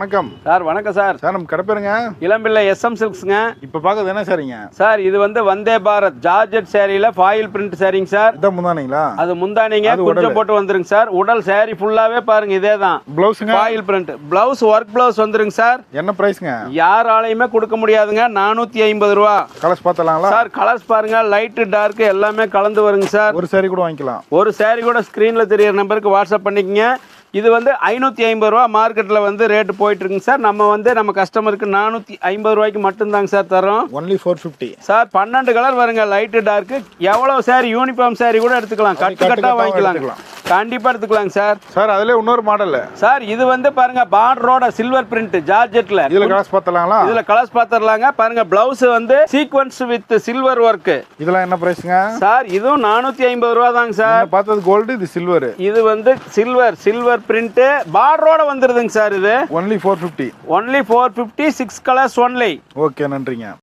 வணக்கம் சார். வணக்கம் sir. Sir நம்ம கடை பேருங்க இளம்பிள்ளை SM சில்க்ஸ்ங்க. இப்போ பார்க்கறது என்ன சாரிங்க சார் இது வந்து Vande Bharat georgette சேரீல foil print சாரிங்க சார். இதான் முந்தானீங்களா? அது முந்தானீங்க கொஞ்சம் போட்டு வந்துருங்க சார். உடல் சாரி ஃபுல்லாவே பாருங்க இதே தான். ப்ளவுஸுங்க foil print blouse work blouse வந்துருங்க சார். என்ன பிரைஸ்ங்க? யாராலையுமே கொடுக்க முடியாதுங்க. 450 ரூபா. கலர்ஸ் பார்த்தலாங்களா சார்? கலர்ஸ் பாருங்க, லைட் டார்க் எல்லாமே கலந்து வருங்க சார். ஒரு சாரி கூட வாங்கிக்கலாம். ஒரு சாரி கூட ஸ்க்ரீன்ல தெரியற நம்பருக்கு வாட்ஸ்அப் பண்ணிக்கங்க. இது வந்து 550 ரூபா மார்க்கெட்டில் வந்து ரேட்டு போயிட்டு இருக்குங்க சார். நம்ம வந்து நம்ம கஸ்டமருக்கு 450 ரூபாய்க்கு மட்டும்தாங்க சார் தரோம். Only 450 sir. 12 கலர் வருங்க, லைட்டு டார்க்கு. எவ்வளவு சாரி யூனிஃபார்ம் சாரி கூட எடுத்துக்கலாம், கட்டா வாங்கிக்கலாம், கண்டிப்பா எடுத்துக்கலாங்க சார். சார் அதுல இன்னொரு மாடல் சார் இது வந்து பாருங்க பார்டரோட சில்வர் பிரிண்ட் ஜார்ஜெட்ல. இதுல கலர்ஸ் பார்த்தலாங்களா? இதுல கலர்ஸ் பார்த்தறலாங்க. பாருங்க பிளவுஸ் வந்து சீக்வென்ஸ் வித் சில்வர் ஒர்க். இதெல்லாம் என்ன பிரைஸ்ங்க? சார் இதுவும் 450 ரூபா தாங்க சார். பார்த்தது கோல்டு, இது சில்வர். இது வந்து சில்வர் பிரிண்ட் பார்டரோட வந்துருதுங்க சார். இது only 450. Only 450. 6 colours only. Okay, நன்றிங்க.